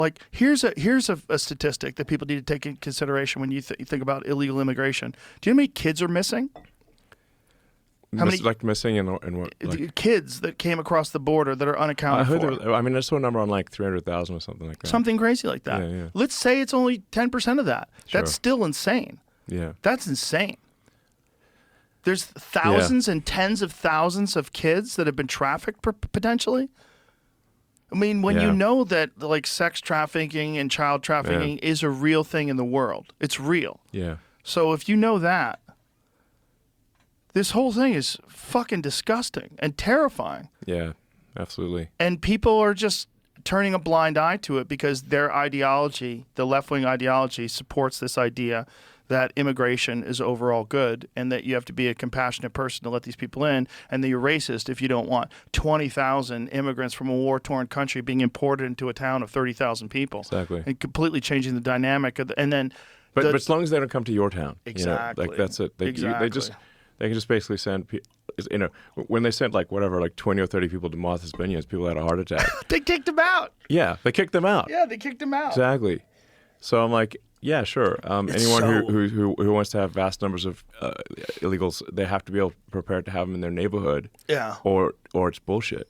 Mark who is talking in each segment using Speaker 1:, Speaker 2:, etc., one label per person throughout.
Speaker 1: Like here's a statistic that people need to take into consideration when you think about illegal immigration. Do you know how many kids are missing? How many
Speaker 2: like missing and what? Like,
Speaker 1: kids that came across the border that are
Speaker 2: I
Speaker 1: unaccounted
Speaker 2: heard
Speaker 1: for?
Speaker 2: I mean, I saw a number on like 300,000 or something like that.
Speaker 1: Something crazy like that.
Speaker 2: Yeah, yeah.
Speaker 1: Let's say it's only 10% of that.
Speaker 2: Sure.
Speaker 1: That's still insane.
Speaker 2: Yeah.
Speaker 1: That's insane. There's thousands and tens of thousands of kids that have been trafficked potentially. I mean, when you know that like sex trafficking and child trafficking is a real thing in the world, it's real.
Speaker 2: Yeah.
Speaker 1: So if you know that, this whole thing is fucking disgusting and terrifying.
Speaker 2: Yeah. Absolutely.
Speaker 1: And people are just turning a blind eye to it because their ideology, the left-wing ideology, supports this idea that immigration is overall good and that you have to be a compassionate person to let these people in, and that you're racist if you don't want 20,000 immigrants from a war-torn country being imported into a town of 30,000 people.
Speaker 2: Exactly.
Speaker 1: And completely changing the dynamic of and then
Speaker 2: But as long as they don't come to your town.
Speaker 1: Exactly.
Speaker 2: You know, like that's it. They
Speaker 1: Exactly.
Speaker 2: they can just basically send when they sent like whatever, like 20 or 30 people to Martha's Vineyards, people had a heart attack.
Speaker 1: they kicked him out.
Speaker 2: Yeah, they kicked them out.
Speaker 1: Yeah, they kicked him out.
Speaker 2: Exactly. So I'm like, yeah, sure. Anyone who wants to have vast numbers of illegals, they have to be prepared to have them in their neighborhood.
Speaker 1: Yeah.
Speaker 2: Or it's bullshit.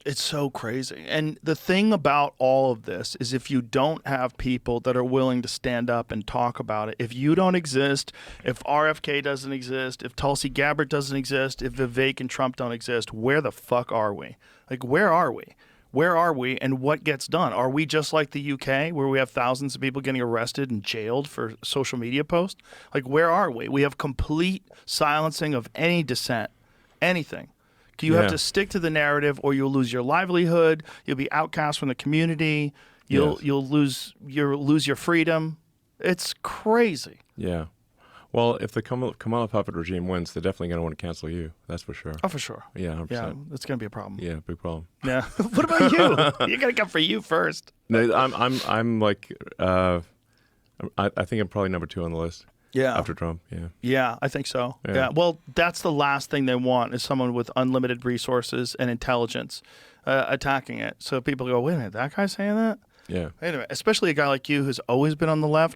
Speaker 1: It's so crazy. And the thing about all of this is if you don't have people that are willing to stand up and talk about it, if you don't exist, if RFK doesn't exist, if Tulsi Gabbard doesn't exist, if Vivek and Trump don't exist, where the fuck are we? Like, where are we? Where are we and what gets done? Are we just like the UK where we have thousands of people getting arrested and jailed for social media posts? Like, where are we? We have complete silencing of any dissent, anything. You have to stick to the narrative or you'll lose your livelihood. You'll be outcast from the community. You'll lose your freedom. It's crazy.
Speaker 2: Yeah. Well, if the Kamala puppet regime wins, they're definitely going to want to cancel you. That's for sure.
Speaker 1: Oh, for sure.
Speaker 2: Yeah, 100%.
Speaker 1: Yeah, that's going to be a problem.
Speaker 2: Yeah, big problem.
Speaker 1: Yeah. What about you? You got to come for you first.
Speaker 2: No, I'm like, I think I'm probably number 2 on the list.
Speaker 1: Yeah.
Speaker 2: After Trump, yeah.
Speaker 1: Yeah, I think so.
Speaker 2: Yeah.
Speaker 1: Yeah. Well, that's the last thing they want is someone with unlimited resources and intelligence attacking it. So people go, wait a minute, that guy's saying that?
Speaker 2: Yeah.
Speaker 1: Wait a minute. Especially a guy like you who's always been on the left.